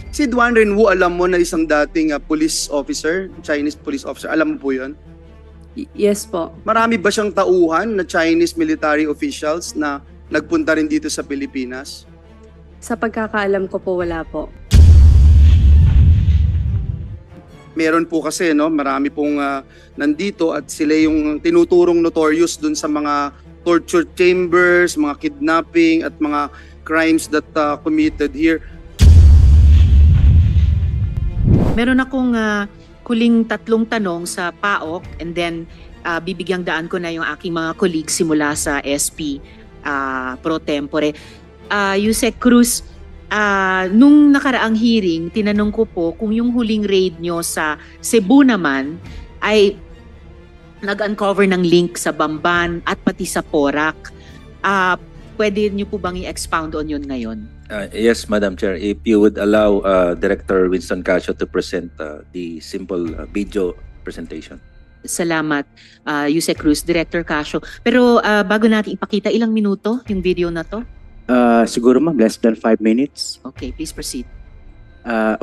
Si Duan Renwu, alam mo na isang dating police officer, Chinese police officer, alam mo po yun? Yes po. Marami ba siyang tauhan na Chinese military officials na nagpunta rin dito sa Pilipinas? Sa pagkakaalam ko po, wala po. Meron po kasi, no, marami pong nandito at sila yung tinuturong notorious dun sa mga torture chambers, mga kidnapping at mga crimes that committed here. Meron akong huling 3 tanong sa PAOK and then bibigyang daan ko na yung aking mga colleagues simula sa SP pro tempore. Yusek Cruz, nung nakaraang hearing, tinanong ko po kung yung huling raid nyo sa Cebu naman ay nag-uncover ng link sa Bamban at pati sa Porac. Pwede nyo po bang i-expound on yun ngayon? Yes, Madam Chair. If you would allow Director Winston Casio to present the simple video presentation. Salamat, Yusek Cruz, Director Casio. Pero bago natin ipakita, ilang minuto yung video na to? Siguro ma'am, less than 5 minutes. Okay, please proceed.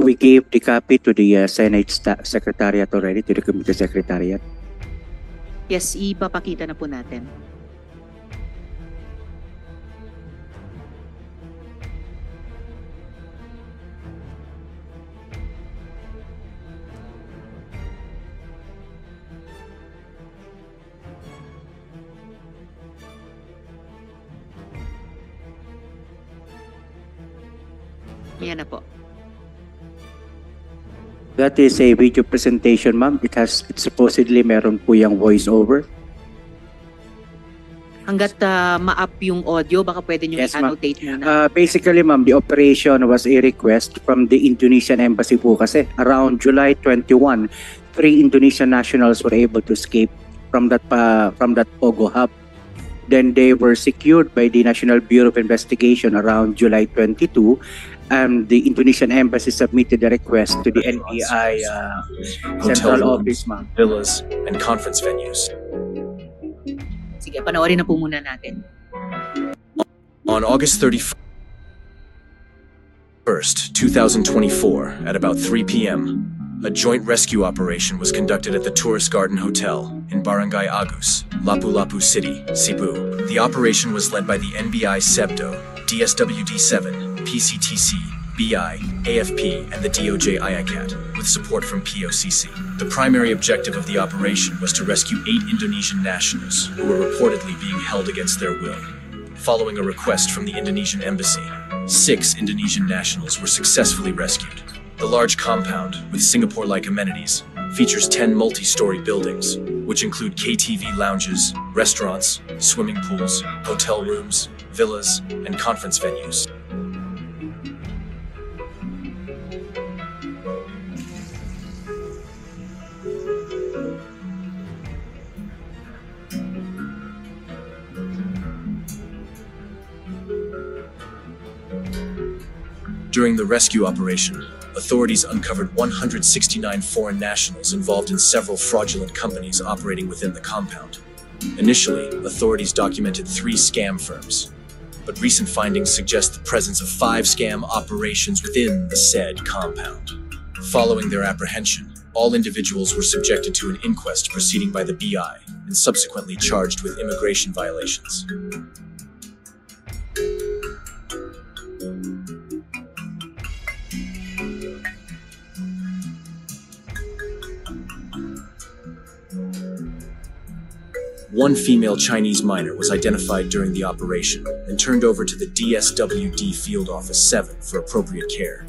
We gave the copy to the Senate Secretariat already, to the Committee Secretariat. Yes, ipapakita na po natin. Yan na po. That is a video presentation, ma'am. It's supposedly meron po yung voice over. Hanggat ma-up yung audio, baka pwede nyo Yes, ma'am. i-annotate muna. Basically, ma'am, the operation was a request from the Indonesian Embassy po kasi around July 21, 3 Indonesian nationals were able to escape from that Pogo hub. Then they were secured by the National Bureau of Investigation around July 22. The Indonesian Embassy submitted a request to the NBI Central Office, ma'am. Villas, and conference venues. Sige, panoorin na po muna natin. On August 31st, 2024, at about 3 p.m., a joint rescue operation was conducted at the Tourist Garden Hotel in Barangay Agus, Lapu-Lapu City, Cebu. The operation was led by the NBI SEBDO, DSWD-7, PCTC, BI, AFP, and the DOJ IACAT, with support from POCC. The primary objective of the operation was to rescue 8 Indonesian nationals who were reportedly being held against their will. Following a request from the Indonesian embassy, 6 Indonesian nationals were successfully rescued. The large compound, with Singapore-like amenities, features 10 multi-story buildings, which include KTV lounges, restaurants, swimming pools, hotel rooms, villas, and conference venues. During the rescue operation, authorities uncovered 169 foreign nationals involved in several fraudulent companies operating within the compound. Initially, authorities documented 3 scam firms, but recent findings suggest the presence of 5 scam operations within the said compound. Following their apprehension, all individuals were subjected to an inquest proceeding by the BI and subsequently charged with immigration violations. One female Chinese minor was identified during the operation and turned over to the DSWD Field Office 7 for appropriate care.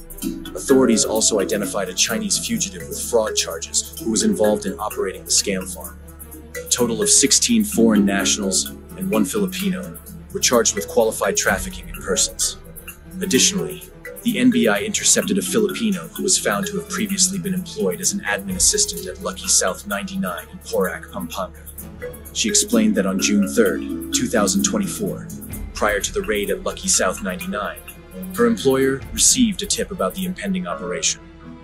Authorities also identified a Chinese fugitive with fraud charges who was involved in operating the scam farm. A total of 16 foreign nationals and 1 Filipino were charged with qualified trafficking in persons. Additionally, the NBI intercepted a Filipino who was found to have previously been employed as an admin assistant at Lucky South 99 in Porac, Pampanga. She explained that on June 3, 2024, prior to the raid at Lucky South 99, her employer received a tip about the impending operation.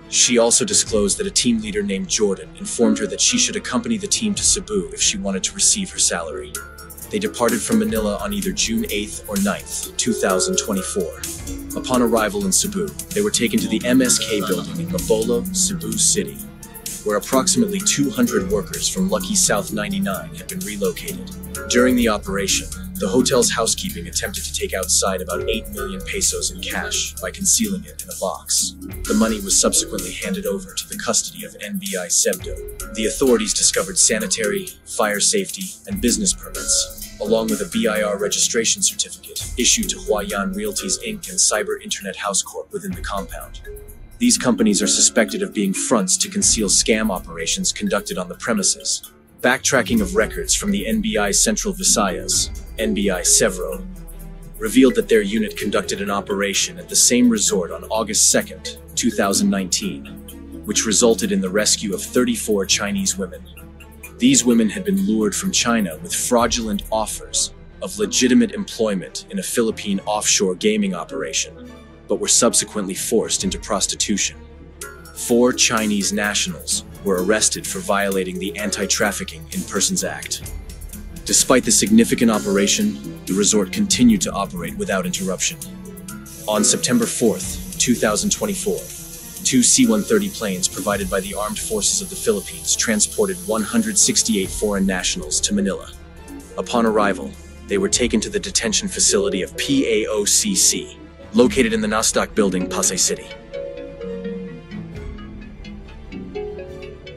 She also disclosed that a team leader named Jordan informed her that she should accompany the team to Cebu if she wanted to receive her salary. They departed from Manila on either June 8th or 9th, 2024. Upon arrival in Cebu, they were taken to the MSK building in Mabolo, Cebu City, where approximately 200 workers from Lucky South 99 had been relocated. During the operation, the hotel's housekeeping attempted to take outside about 8 million pesos in cash by concealing it in a box. The money was subsequently handed over to the custody of NBI Sebdo. The authorities discovered sanitary, fire safety, and business permits, along with a BIR registration certificate issued to Huayan Realties Inc. and Cyber Internet House Corp. within the compound. These companies are suspected of being fronts to conceal scam operations conducted on the premises. Backtracking of records from the NBI Central Visayas, NBI Severo, revealed that their unit conducted an operation at the same resort on August 2nd, 2019, which resulted in the rescue of 34 Chinese women. These women had been lured from China with fraudulent offers of legitimate employment in a Philippine offshore gaming operation, but were subsequently forced into prostitution. 4 Chinese nationals were arrested for violating the Anti-Trafficking in Persons Act. Despite the significant operation, the resort continued to operate without interruption. On September 4th, 2024, 2 C-130 planes provided by the Armed Forces of the Philippines transported 168 foreign nationals to Manila. Upon arrival, they were taken to the detention facility of PAOCC, located in the Nasdaq building, Pasay City.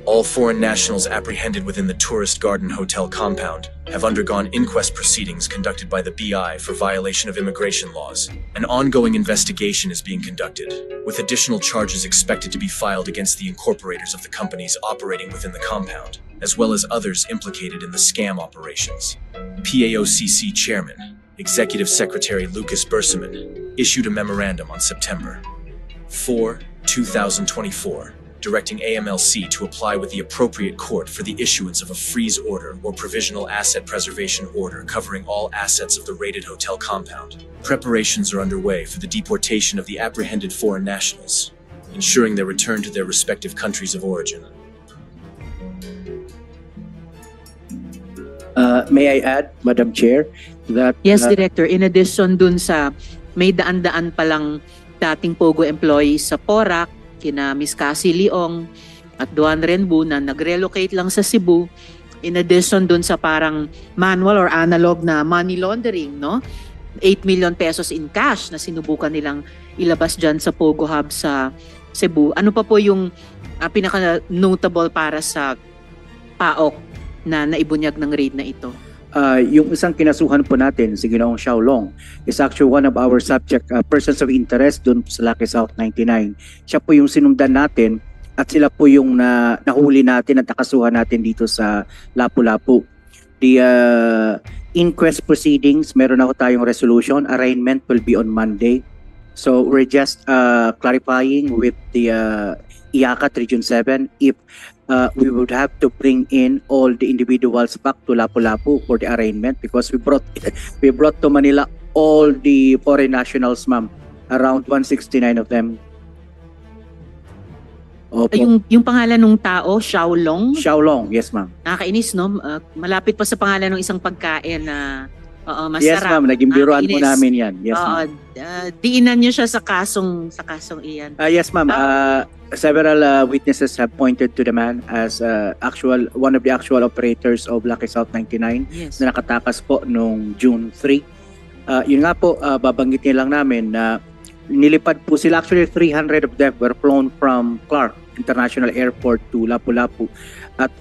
All foreign nationals apprehended within the Tourist Garden Hotel compound have undergone inquest proceedings conducted by the BI for violation of immigration laws. An ongoing investigation is being conducted, with additional charges expected to be filed against the incorporators of the companies operating within the compound, as well as others implicated in the scam operations. PAOCC Chairman, Executive Secretary Lucas Bersamin, issued a memorandum on September 4, 2024, directing AMLC to apply with the appropriate court for the issuance of a freeze order or provisional asset preservation order covering all assets of the raided hotel compound. Preparations are underway for the deportation of the apprehended foreign nationals, ensuring their return to their respective countries of origin. May I add, Madam Chair, that Yes, Director. In addition dun sa may daan-daan palang dating POGO employees sa Porac, kina Miss Cassie Leong at Duan Renbu na nag-relocate lang sa Cebu, in addition dun sa parang manual or analog na money laundering, no? 8 million pesos in cash na sinubukan nilang ilabas dyan sa POGO Hub sa Cebu. Ano pa po yung pinaka-notable para sa PAOK na naibunyag ng raid na ito? Yung isang kinasuhan po natin, si Ginoong Xiaolong, is actually one of our subject persons of interest dun sa Lucky South 99. Siya po yung sinundan natin at sila po yung nahuli natin at nakasuhan natin dito sa Lapu-Lapu. The inquest proceedings, meron ako tayong resolution. Arraignment will be on Monday. So we're just clarifying with the IACAT Region 7 if we would have to bring in all the individuals back to Lapu-Lapu for the arraignment because we brought to Manila all the foreign nationals, ma'am, around 169 of them. Opo. Yung pangalan ng tao, Xiaolong? Xiaolong, yes ma'am. Nakakainis, no? Malapit pa sa pangalan ng isang pagkain na masarap. Yes ma'am, naging biruan po namin yan. Yes ma'am. Diinan niyo siya sa kasong iyan. Yes ma'am, several witnesses have pointed to the man as one of the actual operators of Lucky South 99 Yes. na nakatakas po noong June 3. Yun nga po, babanggitin lang namin na nilipad po sila. Actually, 300 of them were flown from Clark International Airport to Lapu-Lapu. At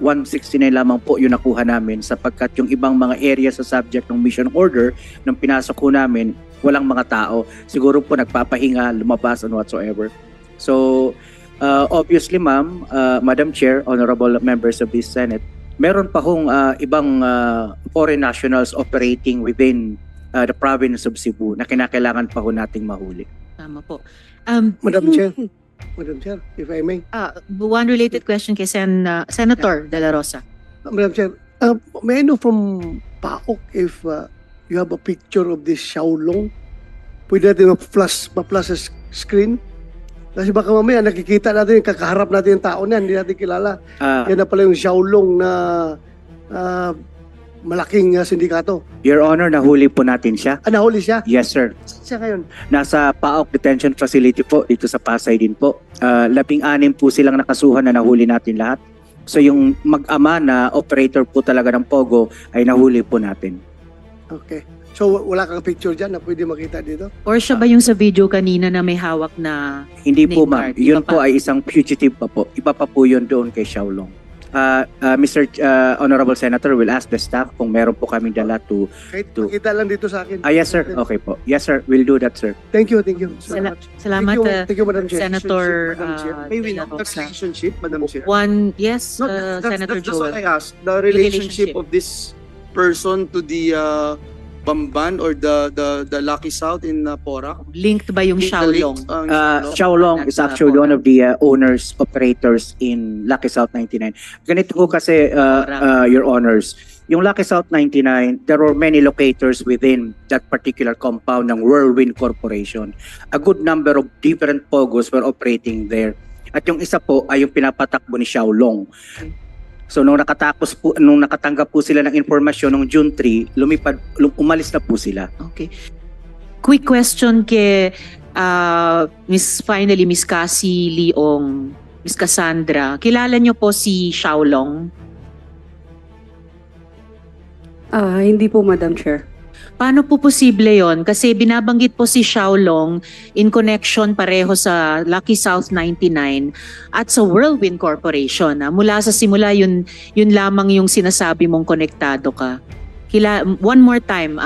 169 lamang po yung nakuha namin sapagkat yung ibang mga area sa subject ng mission order nang pinasok ko namin, walang mga tao. Siguro po nagpapahinga, lumabas and whatsoever. So, obviously ma'am, Madam Chair, honorable members of this Senate, meron pa hong ibang foreign nationals operating within the province of Cebu na kinakailangan pa ho nating mahuli. Tama po. Madam Chair, if I may. One related question kay Senator De La Rosa. Madam Chair, may I know from PAOK if you have a picture of this Xiaolong? Pwede natin ma-flash sa screen? Kasi baka mamaya nakikita natin, kakaharap natin yung tao na, hindi natin kilala. Yan na pala yung Xiaolong na malaking sindikato. Your Honor, nahuli po natin siya. Nahuli siya. Yes, sir. Saan siya ngayon? Nasa PAOK Detention Facility po, dito sa Pasay din po. 16 po silang nakasuhan na nahuli natin lahat. So yung mag-ama na operator po talaga ng Pogo ay nahuli po natin. Okay. So wala kang picture dyan na pwede makita dito? Or siya ba yung sa video kanina na may hawak na Hindi po name ma'am, card? yun Iba po pa? ay isang fugitive pa po. Iba pa po yun doon kay Xiaolong. Mr. Honorable Senator, will ask the staff kung meron po kami dala to... Kahit To- makita lang dito sa akin. Yes sir, okay po. Yes sir, we'll do that sir. Thank you so Sala- much. Salamat, Thank you, Madam Chair. Senator Madam Chair. May we De La know the Rosa. relationship, Madam Chair? Yes, No, Senator that's what Joel. I asked. The relationship relationship. of this person to the Bamban or the Lucky South in Porac? Linked ba yung Xiaolong? Xiaolong is actually one of the owners, operators in Lucky South 99. Ganito po kasi, Your Honors, yung Lucky South 99, there were many locators within that particular compound ng Whirlwind Corporation. A good number of different Pogos were operating there. At yung isa po ay yung pinapatakbo ni Xiaolong. So nung nakatanggap po sila ng informasyon noong June 3, umalis na po sila. Okay. Quick question kay Miss Cassie Leong, Miss Cassandra. Kilala niyo po si Xiaolong? Hindi po, Madam Chair. Paano po posible yon? Kasi binabanggit po si Xiaolong in connection pareho sa Lucky South 99 at sa Whirlwind Corporation. Mula sa simula, yun lamang yung sinasabi mong konektado ka. One more time,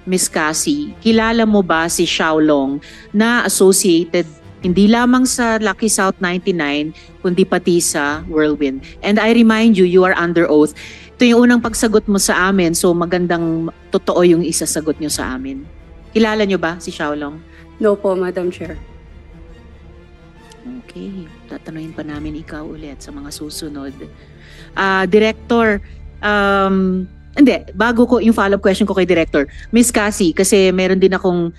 Miss Cassie, kilala mo ba si Xiaolong na associated hindi lamang sa Lucky South 99, kundi pati sa Whirlwind? And I remind you, you are under oath. Ito yung unang pagsagot mo sa amin, so magandang totoo yung isasagot nyo sa amin. Kilala nyo ba si Xiaolong? No po, Madam Chair. Okay, tatanungin pa namin ikaw ulit sa mga susunod. Director, hindi, bago ko yung follow-up question ko kay Director, Miss Cassie, kasi meron din akong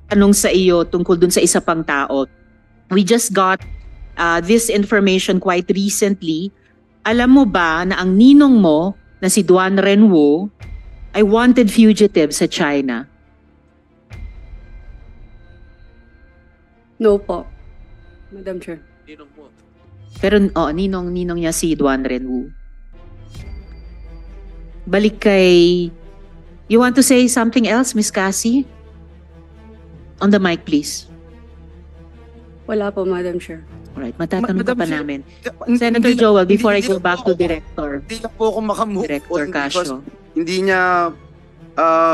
tanong sa iyo tungkol dun sa isa pang tao. We just got this information quite recently. Alam mo ba na ang ninong mo na si Duan Renwu ay wanted fugitive sa China? No po, Madam Chair. Pero ninong niya si Duan Renwu. Balik kay... You want to say something else, Miss Cassie? On the mic, please. Wala po, Madam Chair. Alright, matatanong Madam pa Chair, namin. Senator Joel, before I go back to Hindi Director na po ako makamove Director on because Casio. hindi niya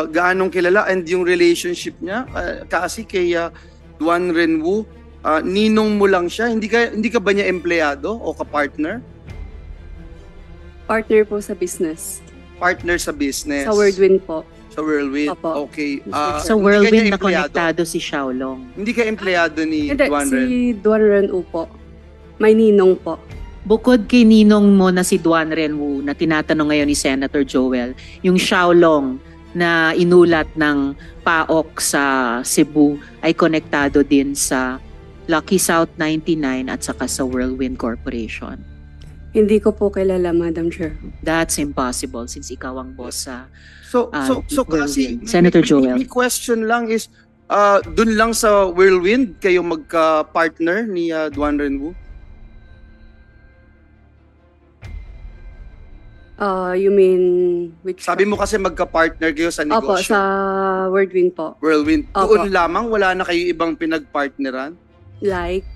gaanong kilala and yung relationship niya kasi kay Duan Renwu, ninong mo lang siya. Hindi ka ba niya empleyado o ka-partner? Partner po sa business. Partner sa business. Sa Whirlwind po. Sa Whirlwind. Opo. Okay. Sa hindi Whirlwind ka niya na empleyado? konektado si Xiaolong. Hindi ka empleyado ni Hindi, Duan Renwu? si Duan Renwu po. May ninong po. Bukod kay ninong mo na si Duan Renwu na tinatanong ngayon ni Senator Joel, yung Xiaolong na inulat ng PAOK sa Cebu ay konektado din sa Lucky South 99 at saka sa Whirlwind Corporation. Hindi ko po kilala, Madam Chair. That's impossible since ikaw ang boss sa... So kasi Whirlwind. Senator Joel. may question lang is dun lang sa Whirlwind kayo magka-partner ni Duan Renwu? You mean which... Sabi mo kasi magka-partner kayo sa Opo, negosyo. sa Whirlwind po. Whirlwind. Opo. Doon lamang wala na kayo ibang pinag-partneran? Like,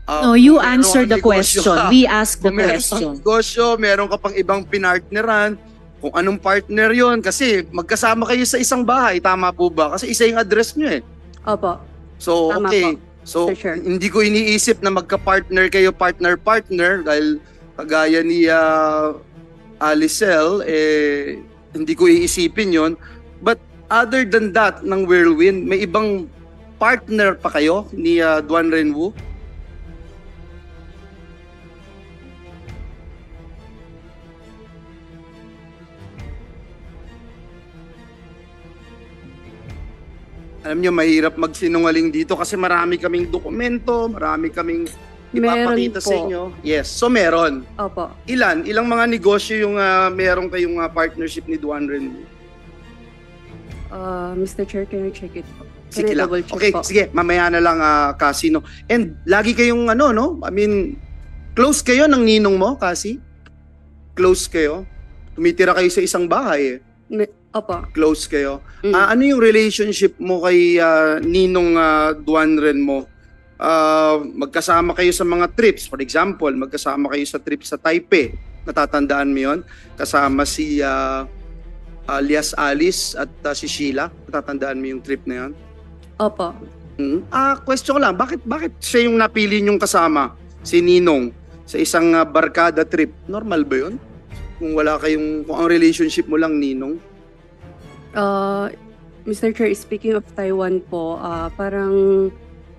No, you Kung meron answer kang the negosyo question. ka, We ask the kung meron kang question. negosyo, meron ka pang ibang pinartneran, kung anong partner yon kasi magkasama kayo sa isang bahay, tama po ba? Kasi isa yung address nyo eh. opo. So, Tama okay. po. So, For sure. hindi ko iniisip na magka-partner kayo, partner-partner, dahil kagaya ni Alicel, hindi ko iisipin yon. But other than that, ng Whirlwind, may ibang partner pa kayo ni Duan Renwu? Alam nyo, mahirap magsinungaling dito kasi marami kaming dokumento, marami kaming Meron Ipapakita sa po. inyo? Yes. So meron. Opo. Ilang mga negosyo yung meron kayong partnership ni Duan Renwu? Mr. Chair, can I check it po? Can Sige I lang. double check Okay, po? sige. Mamaya na lang, Cassie, no? And lagi kayong no? I mean, close kayo ng ninong mo, Cassie? Close kayo? Tumitira kayo sa isang bahay eh. Opo. Close kayo. Mm. Ano yung relationship mo kay ninong Duan Ren mo? Magkasama kayo sa mga trips. For example, magkasama kayo sa trip sa Taipei. Natatandaan mo yun? Kasama si alias Alice at si Sheila. Natatandaan mo yung trip na yun? Opo. Question ko lang, bakit siya yung napili niyong kasama, si Ninong, sa isang barkada trip? Normal ba yun? Kung ang relationship mo lang, Ninong? Mr. Chair, speaking of Taiwan po, parang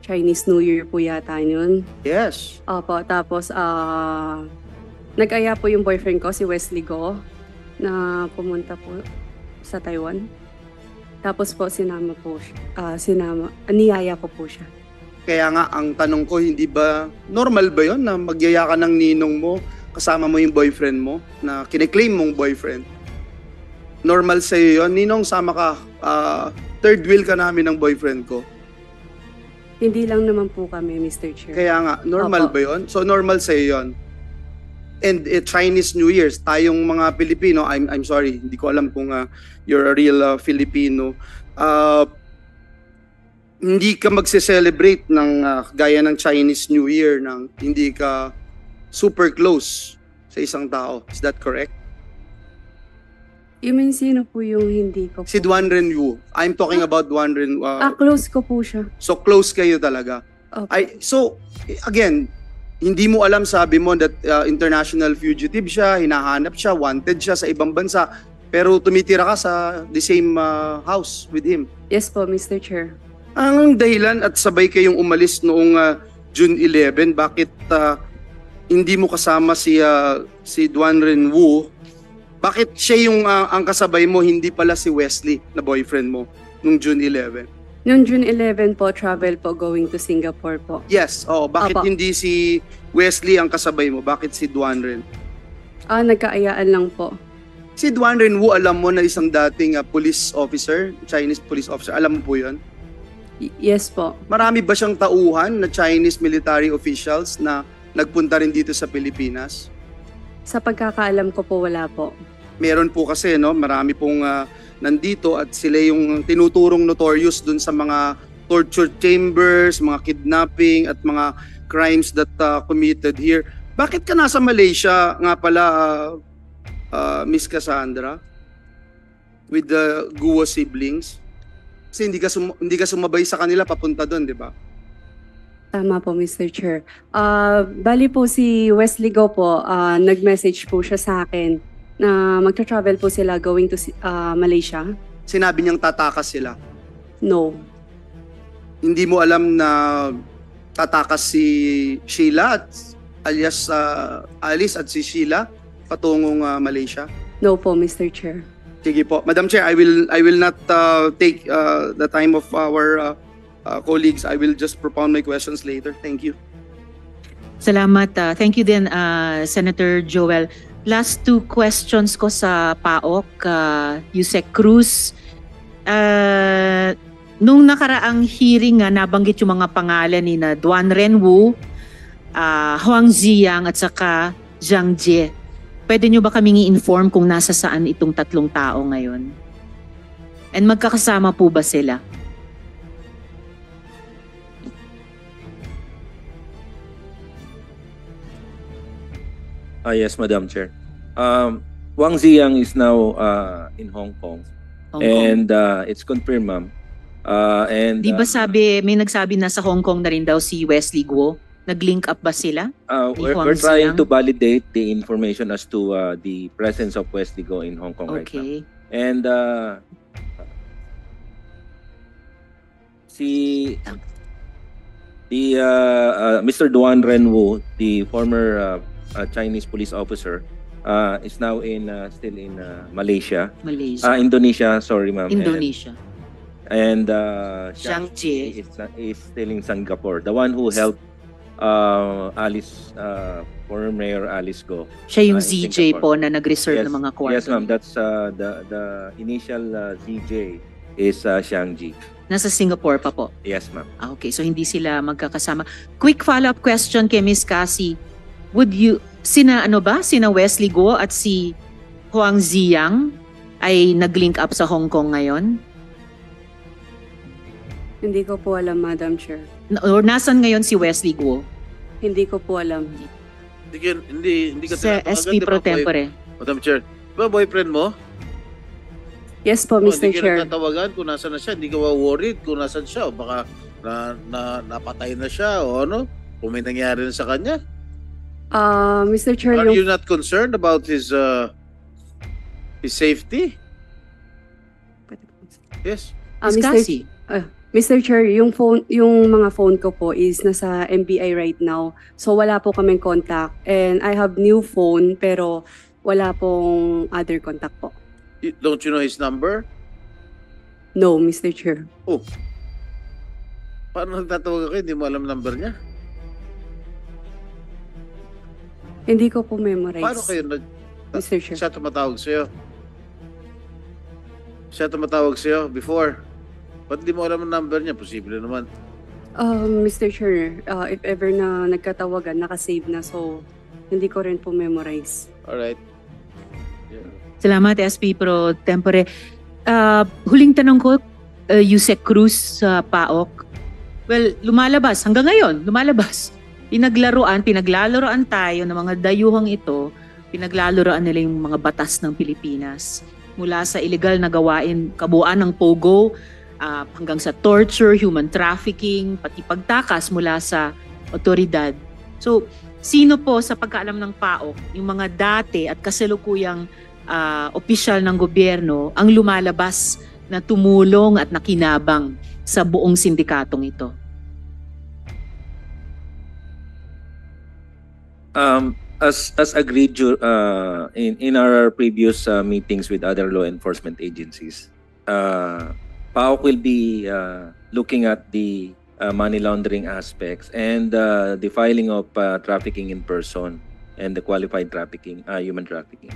Chinese New Year po yata yun. Yes. Opo, tapos nag-aya po yung boyfriend ko, si Wesley Go, na pumunta po sa Taiwan. Tapos po niyaya ko po siya. Kaya nga, ang tanong ko, hindi ba, normal ba yun na magyaya ka ng ninong mo, kasama mo yung boyfriend mo, na kiniklaim mong boyfriend? Normal sa'yo yun? Ninong, sama ka, third wheel ka namin ng boyfriend ko. Hindi lang naman po kami, Mr. Chair. Kaya nga, normal Opo. ba yun? So, normal sa'yo yun. And Chinese New Year's, tayong mga Pilipino, I'm sorry, hindi ko alam kung you're a real Filipino, hindi ka magse-celebrate ng gaya ng Chinese New Year nang hindi ka super close sa isang tao. Is that correct? You mean sino po yung hindi ko po? Si Duan Renwu. I'm talking about Duan Renwu. Close ko po siya. So close kayo talaga. Opo. So again, hindi mo alam, sabi mo that international fugitive siya, hinahanap siya, wanted siya sa ibang bansa, pero tumitira ka sa the same house with him. Yes po, Mr. Chair. Ang dahilan at sabay kayong umalis noong June 11, bakit hindi mo kasama si Duan Renwu? Bakit siya yung ang kasabay mo, hindi pala si Wesley na boyfriend mo noong June 11? Noong June 11 po, travel po going to Singapore po. Yes, bakit Opo. hindi si Wesley ang kasabay mo? Bakit si Duan Ren? Nagkaayaan lang po. Si Duan Renwu, alam mo na isang dating police officer, Chinese police officer, alam mo po yun? Yes po. Marami ba siyang tauhan na Chinese military officials na nagpunta rin dito sa Pilipinas? Sa pagkakaalam ko po, wala po. Meron po kasi, no, marami pong nandito at sila yung tinuturong notorious dun sa mga torture chambers, mga kidnapping at mga crimes that committed here. Bakit ka nasa Malaysia nga pala, Miss Cassandra, with the Guo siblings? Kasi hindi ka sumabay sa kanila papunta doon, di ba? Tama po, Mr. Chair. Bali po si Wesley Go po, nag-message po siya sa akin na magta-travel po sila going to Malaysia. Sinabi niyang tatakas sila. No. Hindi mo alam na tatakas si Sheila at alias Alice at si Sheila patungong Malaysia? No po, Mr. Chair. Sige po. Madam Chair, I will not take the time of our colleagues. I will just propound my questions later. Thank you. Salamat. Thank you din, Senator Joel. Last two questions ko sa PAOK, Yusek Cruz. Nung nakaraang hearing, nabanggit yung mga pangalan ni na Duan Renwu, Huang Ziyang at saka Zhang Jie. Pwede nyo ba kaming i-inform kung nasa saan itong tatlong tao ngayon? And magkakasama po ba sila? Yes, Madam Chair. Wang Ziyang is now in Hong Kong. Hong Kong. And it's confirmed, ma'am. Di ba may nagsabi na sa Hong Kong na rin daw si Wesley Guo? Nag-link up ba sila? We're Huang trying Ziyang? to validate the information as to the presence of Wesley Go in Hong Kong right now. Okay. And Mr. Duan Renwu, the former Chinese police officer, is now still in Malaysia. Malaysia. Indonesia, sorry ma'am. Indonesia. And Zhang Jie. is still in Singapore. The one who helped Alice, former Mayor Alice Go. Siya yung in ZJ Singapore. po na nag-reserve ng mga kwarto. Yes, ma'am. That's the initial ZJ is Xiang Ji. Nasa Singapore pa po. Yes, ma'am. Okay, so hindi sila magkakasama. Quick follow-up question kay Miss Cassie. Would you, sina Wesley Guo at si Huang Ziyang ay nag-link up sa Hong Kong ngayon? Hindi ko po alam, Madam Chair. Or nasan ngayon si Wesley Guo? Hindi ko po alam. Hindi ka Sa tinatawagan, SP di ba, Pro Tempore. Madam Chair. Di ba boyfriend mo? Yes po, Hindi Mr. ka Chair. nagtatawagan kung nasan na siya. Hindi ka worried kung nasan siya. O baka napatay na siya o ano. Kung may nangyari na sa kanya. Mr. Chair, Are yung you not concerned about his safety? Yes. Miss Cassie. Mr. Chair, yung mga phone ko po is nasa MBI right now. So wala po kaming contact. And I have new phone pero wala pong other contact po. Don't you know his number? No, Mr. Chair. Paano nagtatawag ako? Hindi mo alam number niya? Hindi ko po memorize. Paano kayo Mr. Chair. siya tumatawag sa'yo? Siya tumatawag sa'yo before? Ba't di mo alam ang number niya? Posible naman. Mr. Chair, if ever na nagkatawagan, nakasave na. So, hindi ko rin po memorize. Alright. Salamat, SP Pro Tempore. Huling tanong ko, Yusek Cruz sa PAOK. Well, lumalabas. Hanggang ngayon, lumalabas. Pinaglalaroan tayo ng mga dayuhang ito. Pinaglalaroan nila yung mga batas ng Pilipinas. Mula sa illegal na gawain, kabuuan ng POGO, hanggang sa torture, human trafficking, pati pagtakas mula sa otoridad. So, sino po sa pagkaalam ng PAOK, yung mga dati at kasalukuyang opisyal ng gobyerno ang lumalabas na tumulong at nakinabang sa buong sindikatong ito? As agreed in our previous meetings with other law enforcement agencies, PAOK will be looking at the money laundering aspects and the filing of trafficking in person and the qualified trafficking, human trafficking.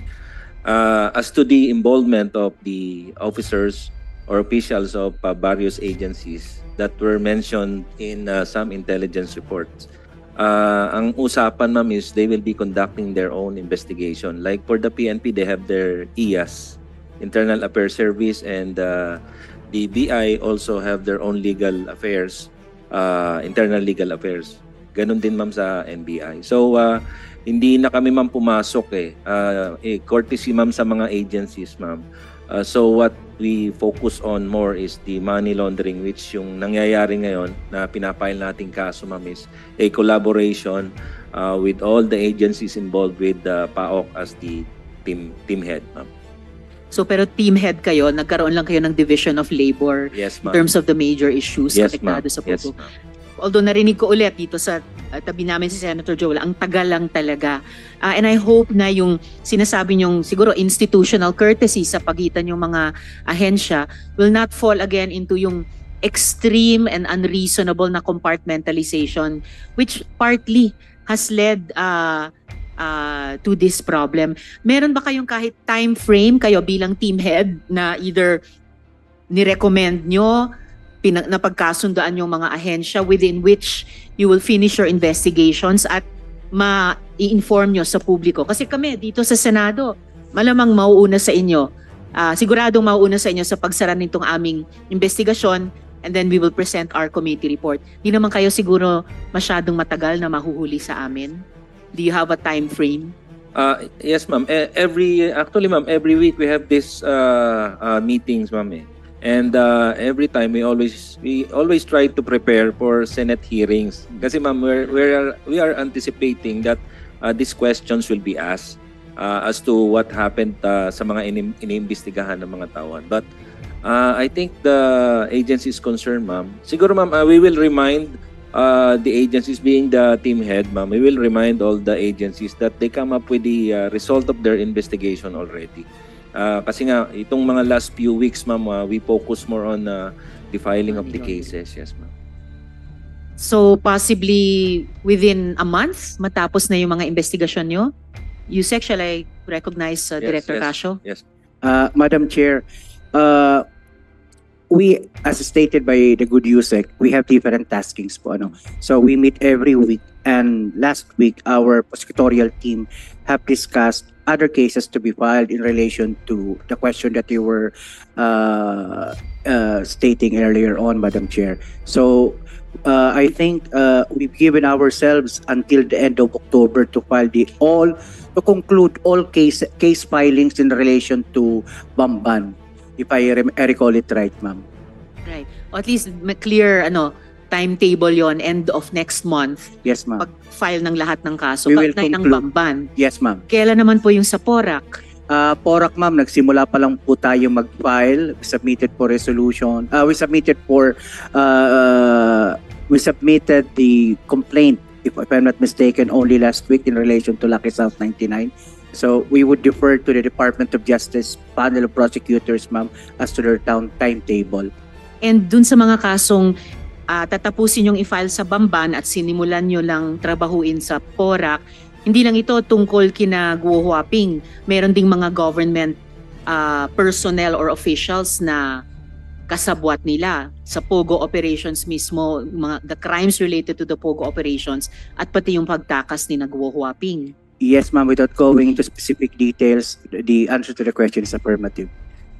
As to the involvement of the officers or officials of various agencies that were mentioned in some intelligence reports, ang usapan, ma'am, is they will be conducting their own investigation. Like for the PNP, they have their IAS, Internal Affairs Service, and the BI also have their own legal affairs, internal legal affairs. Ganun din, ma'am, sa NBI. So, hindi na kami, ma'am, pumasok courtesy, ma'am, sa mga agencies, ma'am. So what we focus on more is the money laundering, which yung nangyayari ngayon na pinapile nating kaso, ma'am, is a collaboration with all the agencies involved with PAOK as the team head, ma'am. So pero team head kayo, nagkaroon lang kayo ng division of labor Yes, in ma'am. terms of the major issues Yes, apektado ma'am. sa Yes, POGO. ma'am. Although narinig ko ulit dito sa tabi namin si Senator Joel, ang tagal lang talaga. And I hope na yung sinasabi nyong siguro institutional courtesy sa pagitan yung mga ahensya will not fall again into yung extreme and unreasonable na compartmentalization which partly has led to this problem. Meron ba kayong kahit time frame kayo bilang team head na either ni-recommend nyo, napagkasundoan yung mga ahensya within which you will finish your investigations at ma-i-inform nyo sa publiko? Kasi kami dito sa Senado, malamang mauuna sa inyo. Siguradong mauuna sa inyo sa pagsara nitong aming investigasyon and then we will present our committee report. Di naman kayo siguro masyadong matagal na mahuhuli sa amin? Do you have a time frame? Yes, ma'am. Actually, ma'am, every week we have this meetings, ma'am. And every time we always try to prepare for Senate hearings. Kasi, ma'am, we are anticipating that these questions will be asked as to what happened sa mga iniimbestigahan ng mga tauhan. But I think the agency is concerned, ma'am. Siguro, ma'am, we will remind the agencies, being the team head, ma'am, we will remind all the agencies that they come up with the result of their investigation already. Kasi nga, itong mga last few weeks, ma'am, we focus more on the filing of the cases. Yes, ma'am. So possibly within a month, matapos na yung mga investigasyon nyo? Yusek, shall I recognize Director Casio? Yes. Madam Chair, we, as stated by the good Yusek, we have different taskings po. So we meet every week, and last week, our prosecutorial team have discussed other cases to be filed in relation to the question that you were stating earlier on, Madam Chair. So I think we've given ourselves until the end of October to file to conclude all case filings in relation to Bamban, if I recall it right, ma'am. Right. O at least clear timetable yon, end of next month, Yes, ma'am. pag-file ng lahat ng kaso, We will kaugnay ng conclude. Bamban. Yes, ma'am. Kailan naman po yung sa Porac? Porac, ma'am, nagsimula pa lang po tayo mag-file. We submitted for resolution. We submitted the complaint, if I'm not mistaken, only last week in relation to Lucky South 99. So we would defer to the Department of Justice panel of prosecutors, ma'am, as to their timetable. And dun sa mga kasong tatapusin yung i-file sa Bamban at sinimulan nyo lang trabahuin sa Porac, hindi lang ito tungkol kina Guo Huaping. Meron ding mga government personnel or officials na kasabwat nila sa Pogo operations mismo, the crimes related to the Pogo operations at pati yung pagtakas ni Guo Huaping. Yes, ma'am, without going into specific details, the answer to the question is affirmative.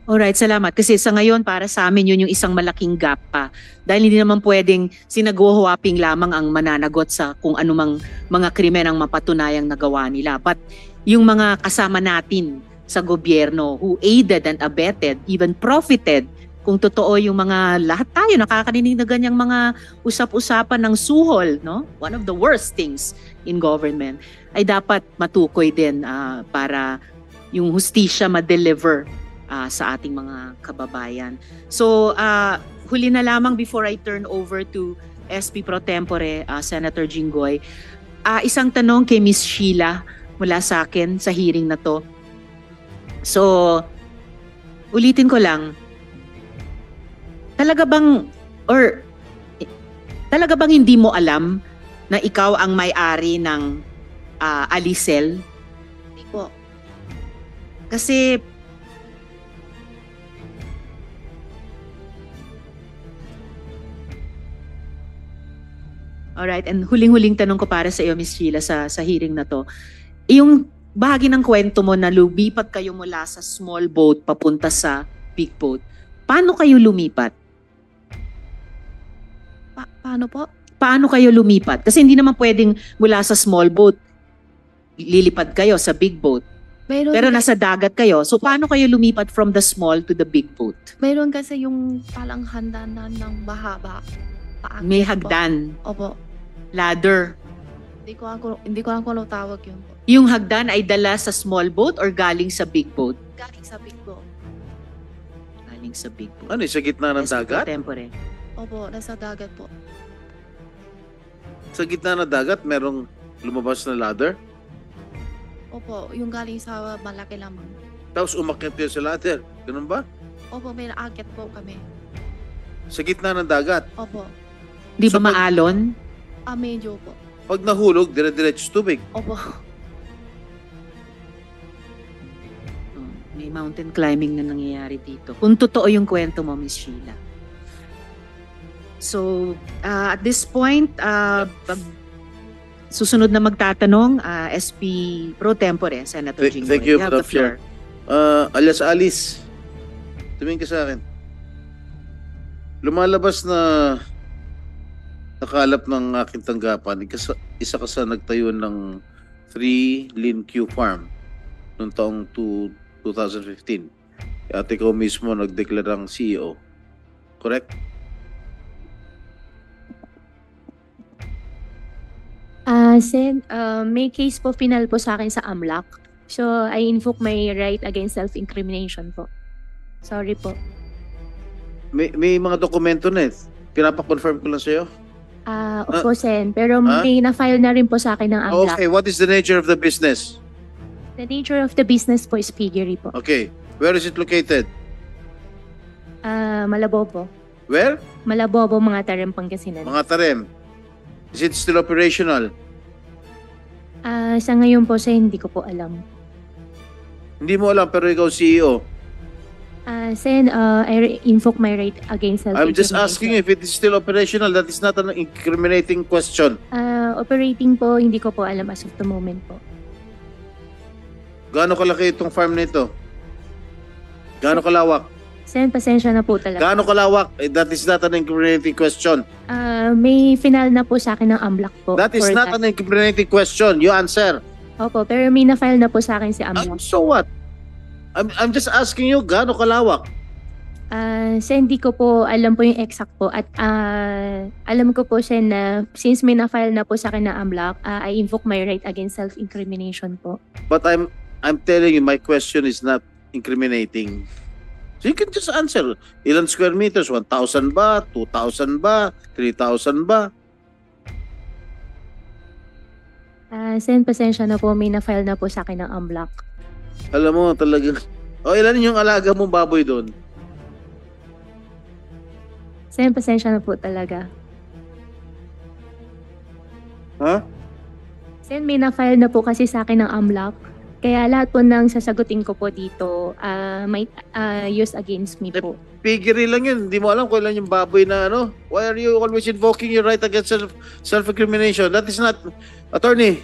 Alright, salamat. Kasi sa ngayon, para sa amin, yun yung isang malaking gap pa. Dahil hindi naman pwedeng sina Guo Huaping lamang ang mananagot sa kung anumang mga krimen ang mapatunayang nagawa nila. But yung mga kasama natin sa gobyerno who aided and abetted, even profited, kung totoo yung mga lahat tayo nakakarinig na ganyang mga usap-usapan ng suhol, no? One of the worst things in government ay dapat matukoy din para yung hustisya ma-deliver sa ating mga kababayan. So, huli na lamang before I turn over to SP Pro Tempore, Senator Jinggoy. Isang tanong kay Miss Sheila mula sa akin sa hearing na to. So, ulitin ko lang, talaga bang hindi mo alam na ikaw ang may-ari ng Alicel? Hindi po. Kasi alright, and huling-huling tanong ko para sa iyo, Miss Sheila, sa hearing na to. Yung bahagi ng kwento mo na lumipat kayo mula sa small boat papunta sa big boat, paano kayo lumipat? Paano po? Paano kayo lumipat? Kasi hindi naman pwedeng mula sa small boat, lilipad kayo sa big boat. Pero nasa dagat kayo. So paano kayo lumipat from the small to the big boat? Mayroon kasi yung palang handanan ng bahaba. May hagdan. Opo. Ladder. Hindi ko alam kung ano tawag yun po. Yung hagdan ay dala sa small boat or galing sa big boat? Galing sa big boat. Galing sa big boat. Ano, sa gitna ng dagat? Tempore. Opo, nasa dagat po. Sa gitna ng dagat, merong lumabas na ladder? Opo, yung galing sa malaki lamang. Tapos umakyat kayo sa ladder. Ganun ba? Opo, may naakyat po kami. Sa gitna ng dagat. Opo. Di ba So, maalon? Medyo po. Pag nahulog, dire-diretso tubig. Opo. May mountain climbing na nangyayari dito. Kung totoo yung kwento mo, Miss Sheila. So, at this point, susunod na magtatanong, SP Pro Tempore, Senator Jinggoy. Thank you, have the Madam Chair. floor. Alias Alice, tumingin ka sa akin. Lumalabas na nakalap ng aking tanggapan, isa ka sa nagtayo ng 3 Lin Q Farm noong taong 2015. At ikaw mismo nagdeklarang CEO. Correct? May case po final po sa akin sa AMLAC. So, I invoke my right against self-incrimination po. Sorry po. May mga dokumento na eh. Pinapa-confirm ko lang sa'yo. Opo, Sen. Pero may na-file na rin po sa akin ng AMLAC. Okay, what is the nature of the business? The nature of the business po is piggery po. Okay, where is it located? Malabobo. Where? Malabobo, mga Tarem, Pangasinan. Mga Tarem. Is it still operational? Sa ngayon po, sir, hindi ko po alam. Hindi mo alam pero ikaw CEO. Sen, I invoke my right against self-incrimination. I'm just asking if it is still operational. That is not an incriminating question. Operating po, hindi ko po alam as of the moment po. Gaano kalaki itong farm na ito? Gaano kalawak? Sen, pasensya na po talaga. Gaano kalawak? That is not an incriminating question. May final na po sa akin ng AMLAC po. That is for not an incriminating question. You answer. Opo, pero may na-file na po sa akin si AMLAC. So what? I'm just asking you, gaano kalawak? Sen, hindi ko po alam po yung exact po. At alam ko po, Sen, na since may na-file na po sa akin na AMLAC, I invoke my right against self-incrimination po. But I'm telling you, my question is not incriminating. So you can just answer. Ilan square meters? 1,000 ba? 2,000 ba? 3,000 ba? Sen, pasensya na po, may na-file na po sa akin ng AMLAC. Alam mo talaga. Ilan yung alaga mong baboy doon? Sen, pasensya na po talaga. Ha? Sen, may na-file na po kasi sa akin ng AMLAC. Kaya lahat po ng sasagutin ko po dito, may use against me po. Piggery lang yun. Hindi mo alam kung ilan yung baboy na ano. Why are you always invoking your right against self-incrimination? That is not... Attorney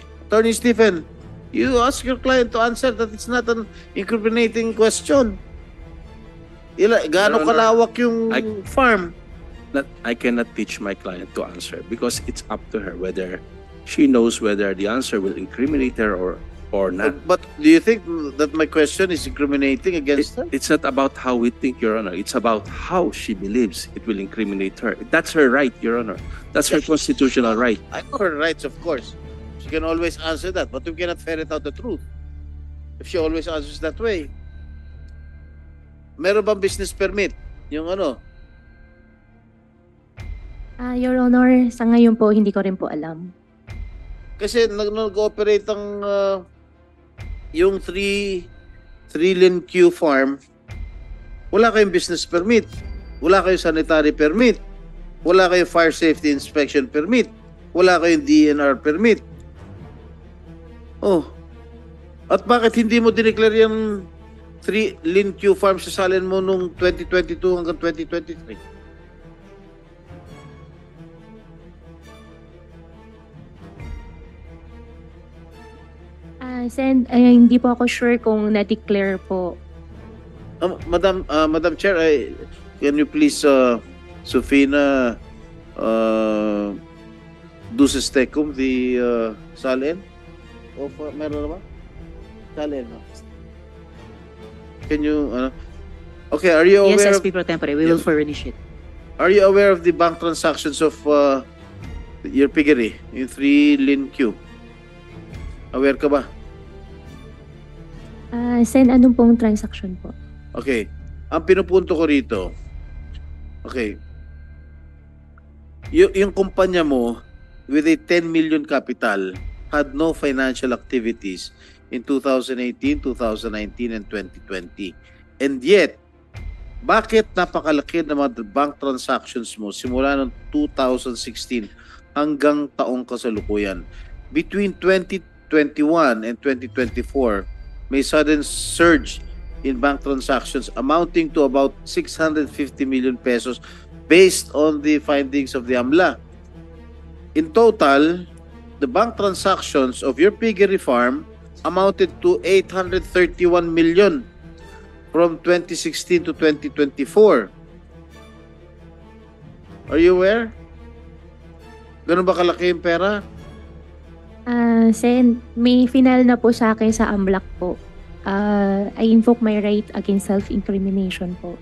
Stephen, you ask your client to answer that it's not an incriminating question. Gaano kalawak yung farm? I cannot teach my client to answer because it's up to her whether she knows whether the answer will incriminate her or not. But do you think that my question is incriminating against her? It's not about how we think, Your Honor. It's about how she believes it will incriminate her. That's her right, Your Honor. That's her constitutional right. I know her rights, of course. She can always answer that, but we cannot ferret out the truth if she always answers that way. Meron bang business permit? Yung ano? Your Honor, sa ngayon po, hindi ko rin po alam. Kasi nag-ooperate ang yung 3 Q farm, wala kayong business permit, wala kayong sanitary permit, wala kayong fire safety inspection permit, wala kayong DNR permit. Oh. At bakit hindi mo dineclare yung 3 Lin Q farm sa salin mo nung 2022 hanggang 2023? Sen, hindi po ako sure kung na-declare po. Madam Chair, can you please, Sofina, Duces Tecum, the salin? O meron na ba? Salin, no? Can you, okay, are you aware Yes, SP Pro Tempore, we will furnish it. Are you aware of the bank transactions of your piggery, yung 3 Lin Q? Aware ka ba? Sen, anong pong transaction po? Okay. Ang pinupunto ko rito, okay, yung kumpanya mo with a 10 million capital had no financial activities in 2018, 2019, and 2020. And yet, bakit napakalaki ng mga bank transactions mo simula noong 2016 hanggang taong kasalukuyan? Between 2021 and 2024, may sudden surge in bank transactions amounting to about 650 million pesos based on the findings of the AMLA. In total, the bank transactions of your piggery farm amounted to 831 million from 2016 to 2024. Are you aware? Ganun ba kalaki yung pera? Sen, may final na po sa akin sa AMLAC po. I invoke my right against self-incrimination po.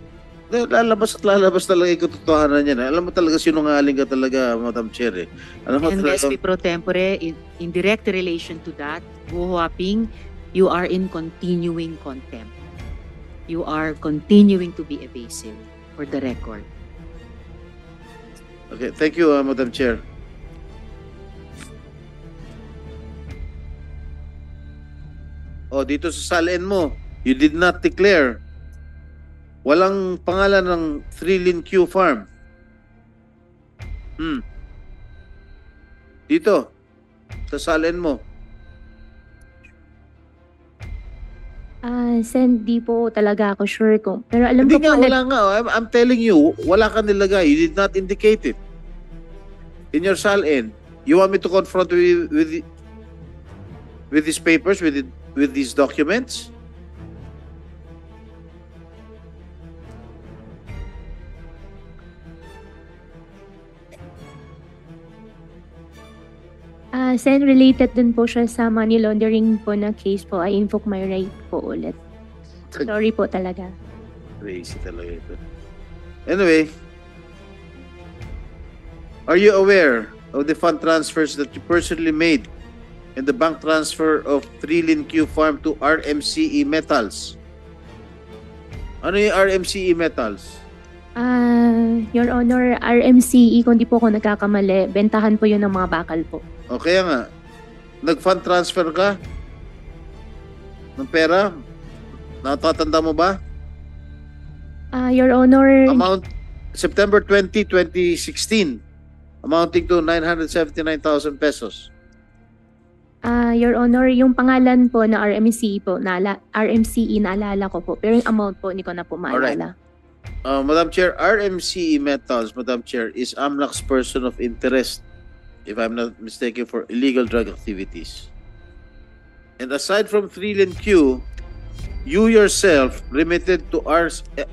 Lalabas talaga yung katotohanan yan. Alam mo talaga sinungaling ka talaga, Madam Chair. Alam mo And talaga, SP Pro Tempore, in direct relation to that, Go Huaping, you are in continuing contempt. You are continuing to be evasive, for the record. Okay, thank you, Madam Chair. Oh, dito sa salin mo, you did not declare. Walang pangalan ng 3 Lin Q farm. Dito. Sa salin mo. Sen, di po talaga ako sure kung... Pero alam Hindi ko po nga, wala nga. I'm telling you, wala ka nilagay. You did not indicate it. In your salin. You want me to confront with these papers, with these documents? Sen, related din po siya sa money laundering po na case po. I invoke my right po ulit. Sorry po talaga. Crazy talaga ito. Anyway, are you aware of the fund transfers that you personally made and the bank transfer of 3 Lin Q Farm to RMCE Metals? Ano yung RMCE Metals? Your Honor, RMCE, kung di po ako nagkakamali, bentahan po yun ng mga bakal po. O kaya nga, nag-fund transfer ka ng pera? Natatanda mo ba? Your Honor, Amount, September 20, 2016, amounting to 979,000 pesos. Your Honor, yung pangalan po na RMCE po, RMCE naalala ko po. Pero yung amount po, hindi ko na po maalala. Madam Chair, RMCE Metals, Madam Chair, is AMLAC's person of interest, if I'm not mistaken, for illegal drug activities. And aside from 3 Lin Q, you yourself remitted to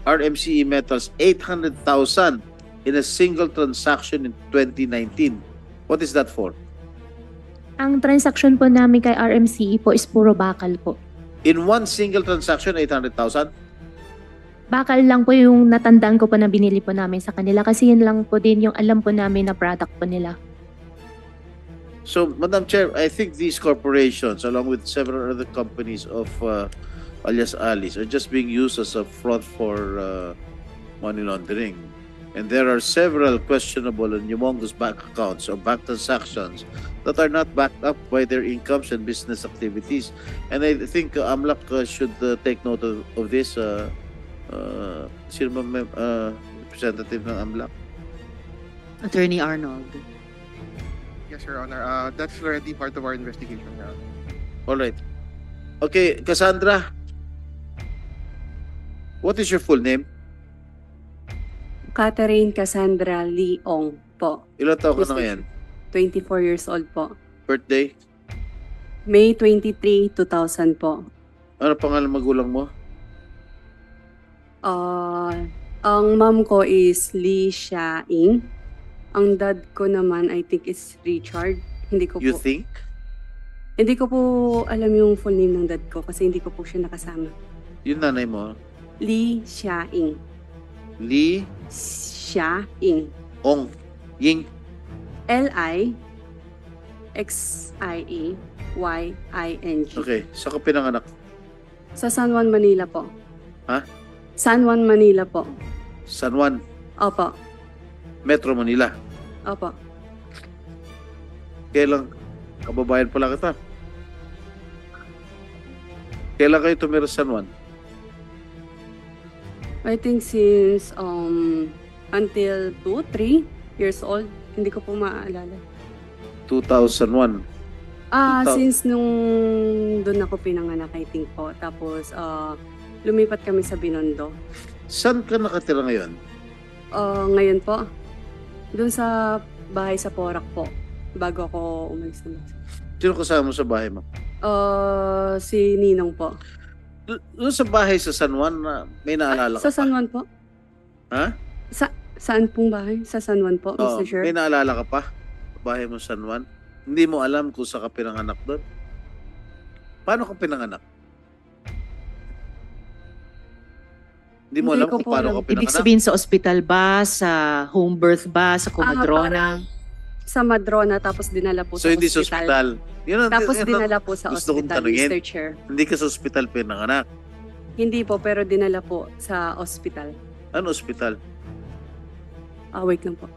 RMCE Metals 800,000 in a single transaction in 2019. What is that for? Ang transaction po namin kay RMCE po is puro bakal po. In one single transaction, 800,000? Bakal lang po yung natandaan ko po na binili po namin sa kanila kasi yun lang po din yung alam po namin na product po nila. So, Madam Chair, I think these corporations, along with several other companies of alias Alice, are just being used as a front for money laundering. And there are several questionable and humongous bank accounts or bank transactions that are not backed up by their incomes and business activities. And I think AMLAC should take note of this. Sino ba representative ng AMLAC? Attorney Arnold. Yes, Your Honor. That's already part of our investigation. All right. Okay, Cassandra. What is your full name? Catherine Cassandra Leong po. Ilan taon ka na ngayon? 24 years old po. Birthday? May 23, 2000 po. Ano pangalan magulang mo? Ang mom ko is Lee Xia-ing. Ang dad ko naman, I think, is Richard. Hindi ko You po, think? hindi ko po alam yung full name ng dad ko kasi hindi ko po siya nakasama. Yung nanay mo? Lee Xia-ing. Lee Xia-ing. Ong Ying. L-I-X-I-A-Y-I-N-G. Okay, saan ka pinanganak? Sa San Juan, Manila po. Ha? San Juan, Manila po. San Juan, Opo. Metro Manila. Opo. Kailan? Kababayan pala kita. Kailan kayo tumira sa San Juan? I think since until 2-3 years old, hindi ko po maalala. 2001. 2000. Since nung doon ako pinanganak, I think po. Tapos lumipat kami sa Binondo. Saan ka nakatira ngayon? Ngayon po, doon sa bahay sa Porac po, bago ako umalis na. Sino kasama mo sa bahay mo? Si Ninong po. Doon sa bahay sa San Juan, may naalala ka Sa San Juan po? Ha? Saan pong bahay? Sa San Juan po, Mr. Chair? May naalala ka pa? Bahay mo San Juan? Hindi mo alam kung saan ka pinanganak doon? Paano ka pinanganak? Hindi mo alam Hindi ko kung po paano alam. ka pinanganak? Ibig sabihin sa ospital ba, sa home birth ba, sa Comadrona? Sa Madrona, tapos dinala po So sa hindi sa ospital. ospital. Yun ang, Tapos yun ang dinala po sa gusto kong ospital, tanungin. Mr. Chair. Hindi ka sa ospital pinanganak. Hindi po, pero dinala po sa ospital. Ano ospital? Wait lang po.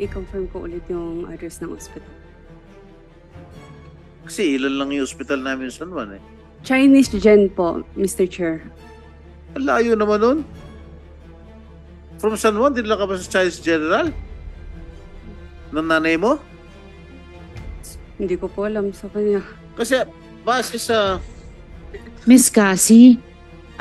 I-confirm ko ulit yung address ng ospital. Kasi ilan lang yung ospital namin sa San Juan eh. Chinese Gen po, Mr. Chair. Ang layo naman nun. From San Juan, dinala ka ba sa Chinese General? Ng nanay mo? Hindi ko po alam sa kanya. Kasi base sa Miss Cassie,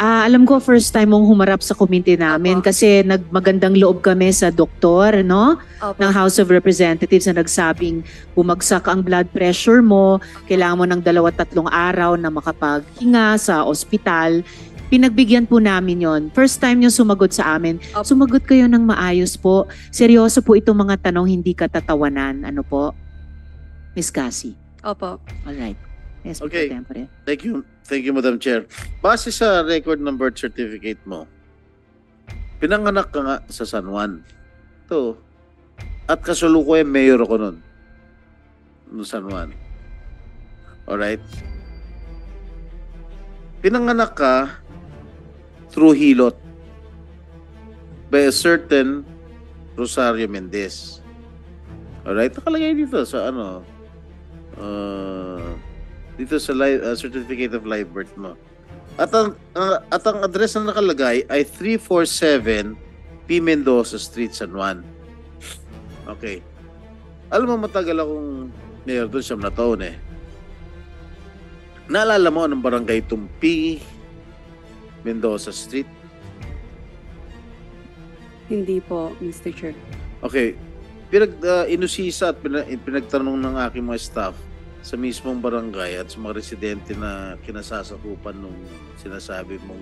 alam ko first time mong humarap sa committee namin kasi nagmagandang loob kami sa doktor, no? Opo. Ng House of Representatives na nagsabing bumagsak ang blood pressure mo, kailangan mo ng 2-3 araw na makapaghinga sa ospital. Pinagbigyan po namin yon. First time nyo sumagot sa amin. Sumagot kayo ng maayos po. Seryoso po itong mga tanong, hindi katatawanan. Ano po? Miss Cassie. Opo. Alright. Yes, Okay. Pro Tempore. Thank you, Madam Chair. Base sa record ng birth certificate mo, pinanganak ka nga sa San Juan. Ito. At kasalukuyan, mayor ako nun. No San Juan. Alright? Pinanganak ka through hilot by a certain Rosario Mendez. Alright? Nakalagay dito sa dito sa certificate of live birth mo. At ang address na nakalagay ay 347 P. Mendoza Street, San Juan. Okay. Alam mo, matagal akong mayor doon, 7 na taon eh. Naalala mo anong barangay itong P. Mendoza Street? Hindi po, Mr. Chair. Okay. Inusisa at pinagtanong ng aking mga staff sa mismong barangay at sa mga residente na kinasasakupan nung sinasabi mong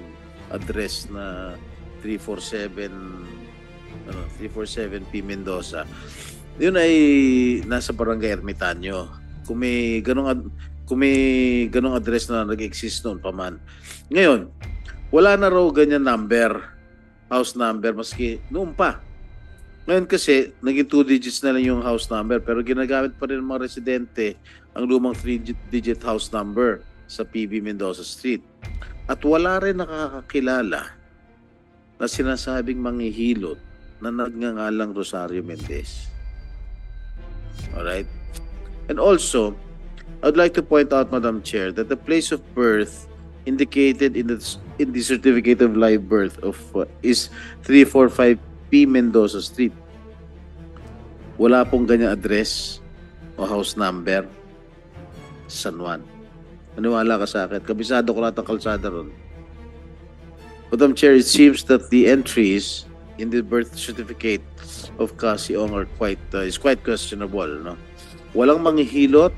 address na 347 P. Mendoza. Yun ay nasa barangay Ermitanyo. Kung may ganong address na nag-exist noon pa man. Ngayon, wala na raw ganyan number, house number, maski noon pa. Ngayon kasi, naging 2 digits na lang yung house number, pero ginagamit pa rin ng mga residente ang lumang 3-digit house number sa PB Mendoza Street. At wala rin nakakakilala na sinasabing manghihilot na nagngangalang Rosario Mendez. Alright? And also, I would like to point out, Madam Chair, that the place of birth indicated in the certificate of live birth of is 345 P. Mendoza Street. Wala pong ganyan address o house number San Juan. Maniwala ka sa akin. Kabisado ko lahat ng kalsada ron. Madam Chair, it seems that the entries in the birth certificate of Cassie Ong are quite questionable. No? Walang manghihilot,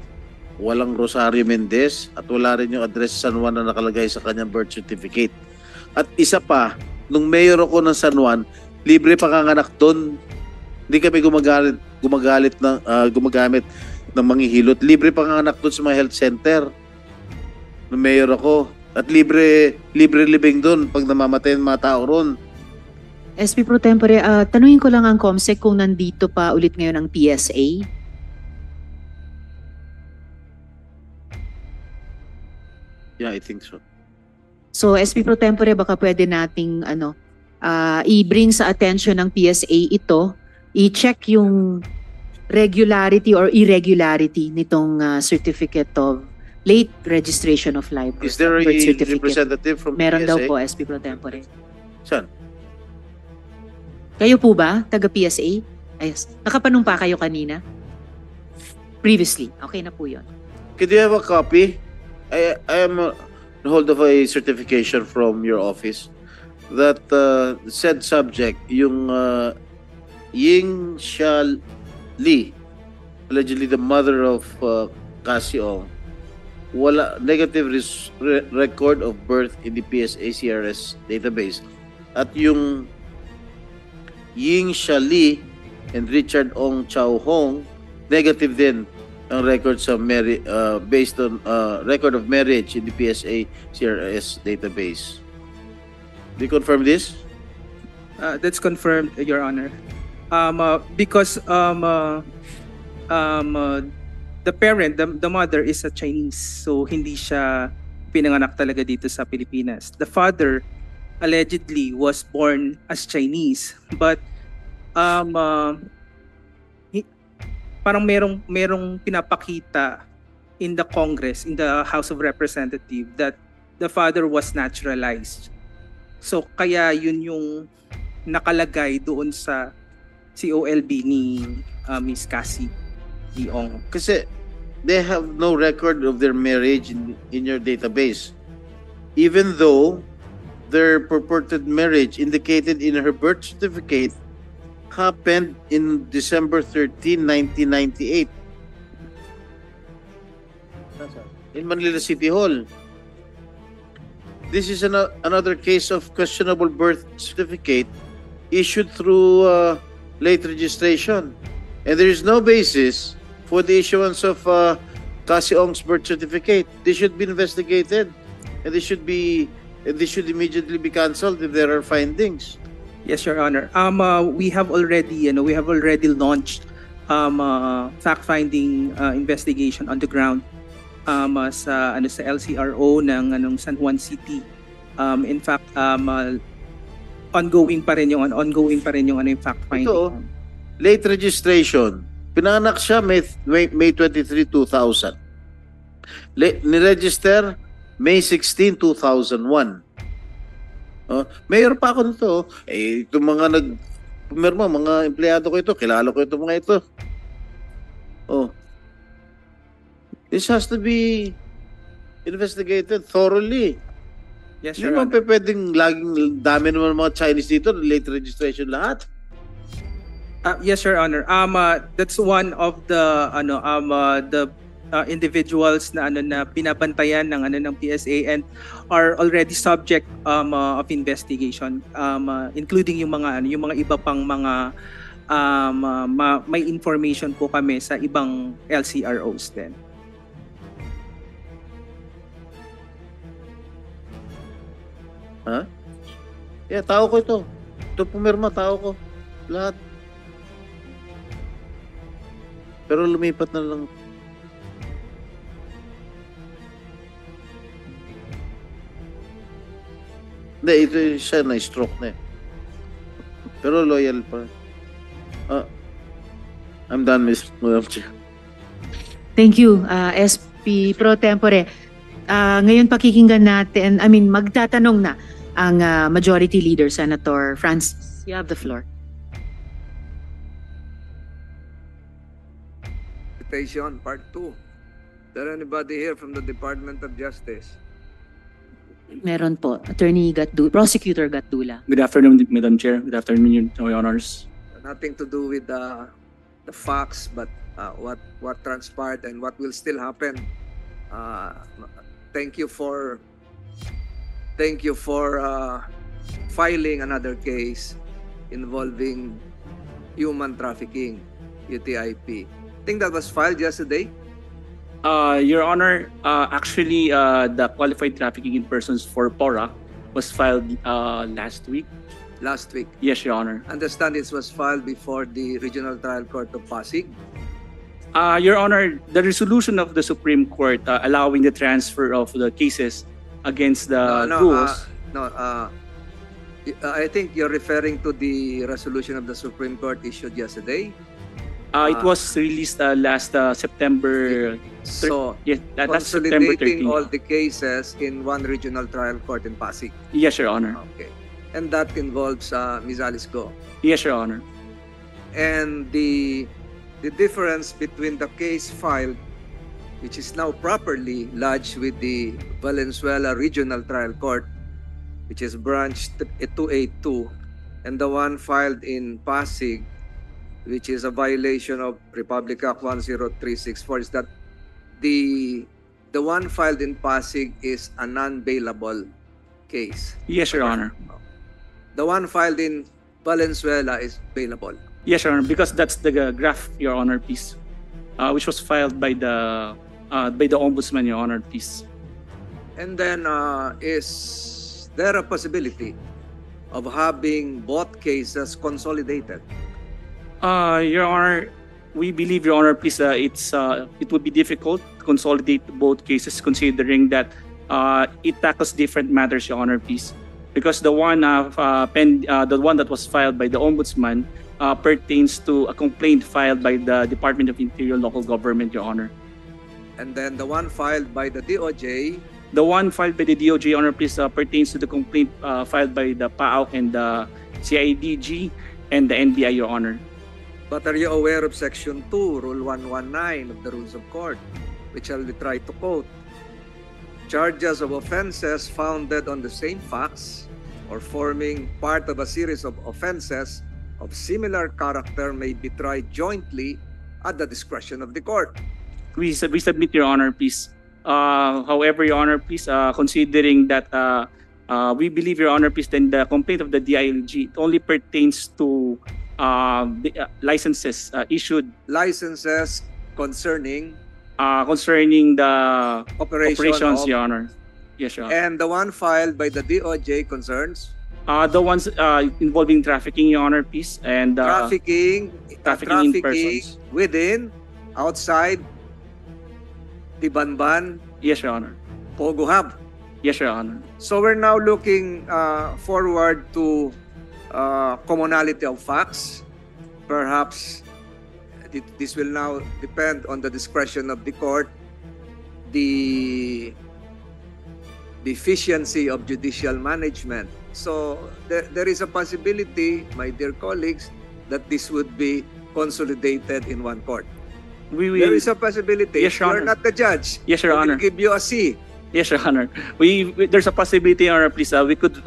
walang Rosario Mendez, at wala rin yung address San Juan na nakalagay sa kanyang birth certificate. At isa pa, nung mayor ako ng San Juan, libre panganganak doon. Hindi kami gumagamit ng manghihilot. Libre panganganak doon sa mga health center. Nung mayor ako. At libre libing doon pag namamatay ang mga tao ron. SP Pro Tempore, tanungin ko lang ang COMSEC kung nandito pa ulit ngayon ang PSA. Yeah, I think so. So SP Pro Tempore, baka pwede nating i-bring sa attention ng PSA ito, i-check yung regularity or irregularity nitong certificate of late registration of live birth. Is there a birth certificate. representative from Meron PSA? daw po, SP Pro Tempore. Saan? Kayo po ba, taga PSA? Ayos. Nakapanumpa kayo kanina? Previously. Okay na po yun. Could you have a copy? I am on hold of a certification from your office that said subject, yung Ying Xia Li, allegedly the mother of Cassie Ong, wala negative record of birth in the PSA CRS database. At yung Ying Xia Li and Richard Ong Chow Hong, negative din ang record sa based on record of marriage in the PSA CRS database. Do you confirm this? That's confirmed, Your Honor. Because the parent, the mother is a Chinese, so hindi siya pinanganak talaga dito sa Pilipinas. The father allegedly was born as Chinese, but parang merong pinapakita in the Congress, in the House of Representatives, that the father was naturalized. So kaya yun yung nakalagay doon sa COLB ni Miss Cassie Ong. Kasi they have no record of their marriage in your database, even though their purported marriage indicated in her birth certificate happened in December 13, 1998 in Manila City Hall. This is another case of questionable birth certificate issued through late registration, and there is no basis for the issuance of Cassie Ong's birth certificate. They should be investigated, and they should immediately be cancelled if there are findings. Yes, Your Honor. We have already, we have already launched fact-finding investigation on the ground sa LCRO ng San Juan City. In fact, ongoing pa rin yung fact-finding. Ito, late registration. Pinanganak siya May 23, 2000. Niregister May 16, 2001. Mayor pa ako nito. Itong mga pumirma, mga empleyado ko ito, kilala ko itong mga ito. This has to be investigated thoroughly. Yes, Hindi Your naman Honor. pwedeng laging dami naman mga Chinese dito, late registration lahat. Yes, Your Honor. That's one of the individuals na binabantayan ng PSA and are already subject of investigation, including yung mga iba pang mga may information po kami sa ibang LCROs din. Ha? Yeah, tao ko ito. Ito pumirma, tao ko. Lahat. Pero lumipat na lang. Hindi, ito siya na-stroke na eh. Pero loyal pa. I'm done, Mr. Madam Chair. Thank you, SP Pro Tempore. Ngayon pakikinggan natin, magtatanong na ang Majority Leader, Senator Francis. You have the floor. Part 2. Is there anybody here from the Department of Justice? Meron po, Attorney Prosecutor Gatdula. Good afternoon, Madam Chair. Good afternoon, Your Honors. Nothing to do with the facts, but what transpired and what will still happen. Thank you for filing another case involving human trafficking, UTIP. I think that was filed yesterday. Your Honor, actually, the qualified trafficking in persons for PORA was filed last week. Last week. Yes, Your Honor. Understand it was filed before the Regional Trial Court of Pasig. Your Honor, the resolution of the Supreme Court allowing the transfer of the cases against the rules. I think you're referring to the resolution of the Supreme Court issued yesterday. It was released last September. So, last September 13. consolidating all the cases in one regional trial court in Pasig. Yes, Your Honor. Okay. And that involves Ms. Alice Go. Yes, Your Honor. And the difference between the case filed, which is now properly lodged with the Valenzuela Regional Trial Court, which is branch 282, and the one filed in Pasig, which is a violation of Republic Act 10364, is that the one filed in Pasig is a non-bailable case. Yes, Your Honor. The one filed in Valenzuela is bailable. Yes, Your Honor, because that's the graph, Your Honor, please, which was filed by the Ombudsman, Your Honor, please. And then, is there a possibility of having both cases consolidated? Your Honor, we believe, Your Honor, please, it would be difficult to consolidate both cases considering that it tackles different matters, Your Honor, please. Because the one that was filed by the Ombudsman pertains to a complaint filed by the Department of Interior Local Government, Your Honor. And then the one filed by the DOJ? The one filed by the DOJ, Your Honor, please, pertains to the complaint filed by the PAOK and the CIDG and the NBI, Your Honor. But are you aware of Section 2, Rule 119 of the Rules of Court, which I will try to quote? Charges of offenses founded on the same facts or forming part of a series of offenses of similar character may be tried jointly at the discretion of the court. We submit, Your Honor, please. However, Your Honor, please, considering that we believe, Your Honor, please, then the complaint of the DILG only pertains to the licenses issued. Licenses concerning the operations, of, Your Honor. Yes, Your Honor. And the one filed by the DOJ concerns? The ones involving trafficking, Your Honor, please, and trafficking in persons. Within, outside, the Banban. Yes, Your Honor. Pogo Hub. Yes, Your Honor. So we're now looking forward to commonality of facts. Perhaps this will now depend on the discretion of the court, the efficiency of judicial management. So there is a possibility, my dear colleagues, that this would be consolidated in one court. There is a possibility. Yes, Your Honor. You're not the judge. Yes, Your Honor. We'll give you a C. Yes, Your Honor. There's a possibility, Your Honor, please. We could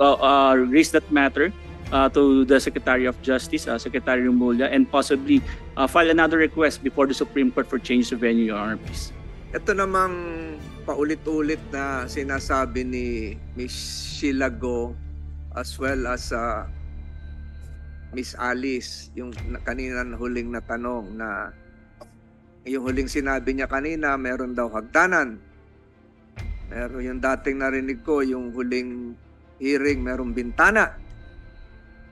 raise that matter to the Secretary of Justice, Secretary Remulla, and possibly file another request before the Supreme Court for change of venue, Your Honor, please. Ito namang paulit-ulit na sinasabi ni Ms. Sheila Go as well as Ms. Alice, yung kanina huling na tanong na yung huling sinabi niya kanina, meron daw hagdanan. Meron yung dating narinig ko, yung huling hearing, merong bintana.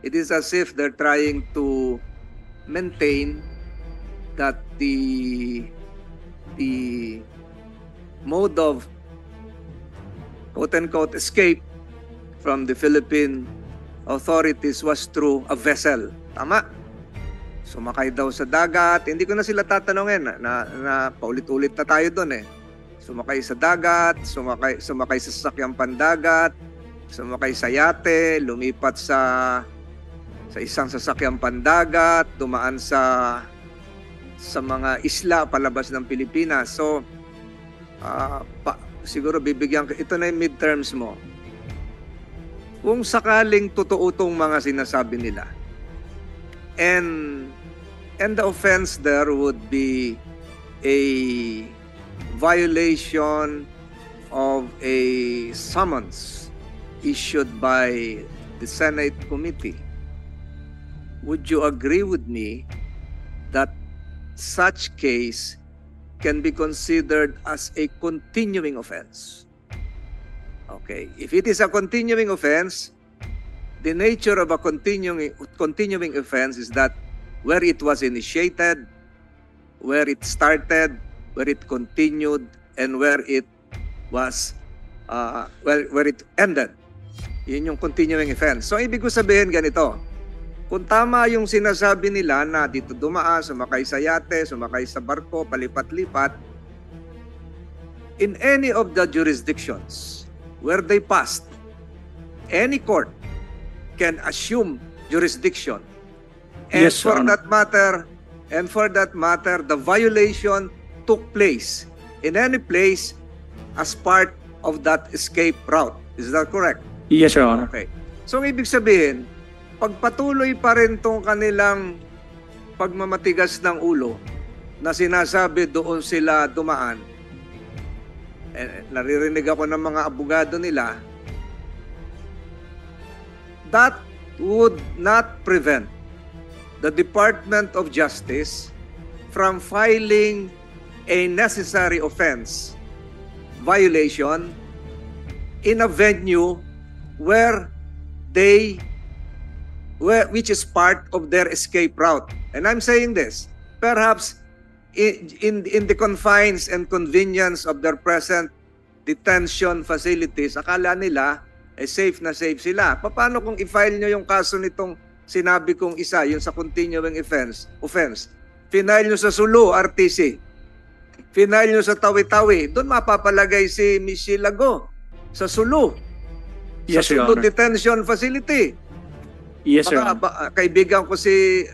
It is as if they're trying to maintain that the mode of quote-unquote escape from the Philippine authorities was through a vessel. Tama? Sumakay daw sa dagat. Hindi ko na sila tatanungin na paulit-ulit na tayo doon eh. Sumakay sa dagat, sumakay sa sasakyang pandagat, sumakay sa yate, lumipat sa isang sasakyang pandagat, dumaan sa mga isla palabas ng Pilipinas. So, siguro bibigyan ko, ito na yung midterms mo. Kung sakaling totoo itong mga sinasabi nila, and the offense there would be a violation of a summons issued by the Senate committee. Would you agree with me that such case can be considered as a continuing offense? Okay, if it is a continuing offense, the nature of a continuing offense is that where it was initiated, where it started, where it continued, and where it was, where it ended. Yun yung continuing offense. So, ibig ko sabihin ganito, kung tama yung sinasabi nila na dito dumaan, sumakay sa yate, sumakay sa barko, palipat-lipat, in any of the jurisdictions where they passed, any court can assume jurisdiction. And Yes, for Your Honor. that matter, the violation took place in any place as part of that escape route. Is that correct? Yes, Your Honor. Okay. So, ibig sabihin, pagpatuloy pa rin tong kanilang pagmamatigas ng ulo na sinasabi doon sila dumaan, naririnig ako ng mga abogado nila, that would not prevent the Department of Justice from filing a necessary offense violation in a venue which is part of their escape route. And I'm saying this, perhaps in the confines and convenience of their present detention facilities, akala nila safe na safe sila. Paano kung i-file nyo yung kaso nitong sinabi kong isa, yung sa continuing offense? Final nyo sa Sulu, RTC. Final nyo sa Tawi-Tawi. Doon mapapalagay si Ms. Sheila Go sa Sulu. Yes, sa Your Sulu Honor. Detention Facility. Yes, Your Baka, Honor.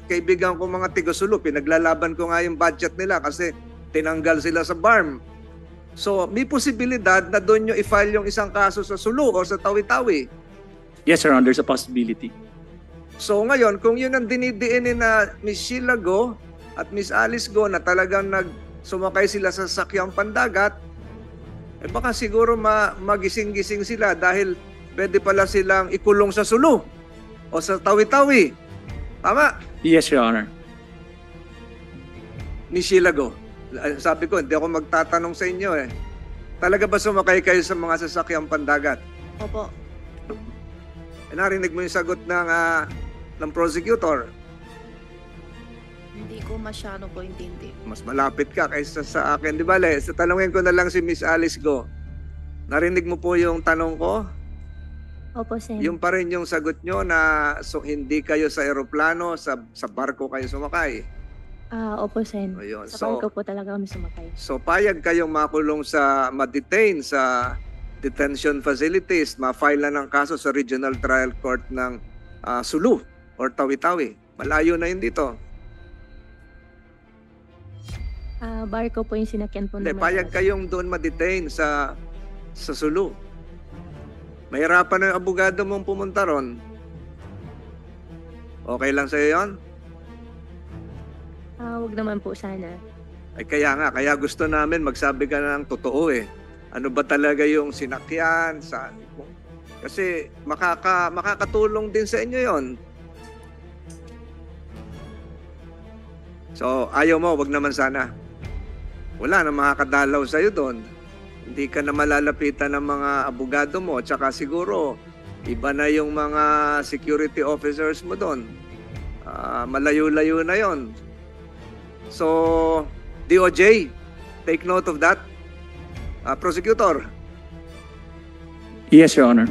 kaibigan ko mga tiga-Sulu, pinaglalaban ko nga yung budget nila kasi tinanggal sila sa BARM. So, may posibilidad na doon nyo i-file yung isang kaso sa Sulu o sa Tawi-Tawi. Yes, Your Honor, there's a possibility. So ngayon, kung yun ang dinidiin ni na Miss Sheila Go at Miss Alice Go na talagang sumakay sila sa sakyang pandagat, eh baka siguro magising-gising sila dahil pwede pala silang ikulong sa Sulu o sa Tawi-Tawi. Tama? Yes, Your Honor. Miss Sheila Go, sabi ko, hindi ako magtatanong sa inyo eh. Talaga ba sumakay kayo sa mga sasakyang pandagat? Opo. Narinig mo yung sagot ng prosecutor. Hindi ko masyado po intindi. Mas malapit ka kaysa sa akin. Di ba, Le? So, tanungin ko na lang si Miss Alice Go. Narinig mo po yung tanong ko? Opo, Sen. Yung pa rin yung sagot nyo na hindi kayo sa eroplano, sa barko kayo sumakay. Opo, Sen. Ayun. Sa barko po talaga kami sumakay. So, payag kayong makulong ma-detain sa detention facilities, ma-file na ng kaso sa Regional Trial Court ng Sulu or Tawi-Tawi. Malayo na yun dito. Barko po yung sinakyan po Hindi, naman. payag kayong doon ma-detain sa Sulu. Mahirapan na yung abogado mong pumunta ron. Okay lang sa'yo yun? Wag naman po sana. Ay kaya nga, kaya gusto namin magsabi ka ng totoo eh. Ano ba talaga yung sinakyan? Kasi makakatulong din sa inyo yon. So, ayaw mo, wag naman sana. Wala na makakadalaw sa'yo doon. Hindi ka na malalapitan ng mga abogado mo. Tsaka siguro, iba na yung mga security officers mo doon. Malayo-layo na yon. So, DOJ, take note of that. Prosecutor. Yes, Your Honor.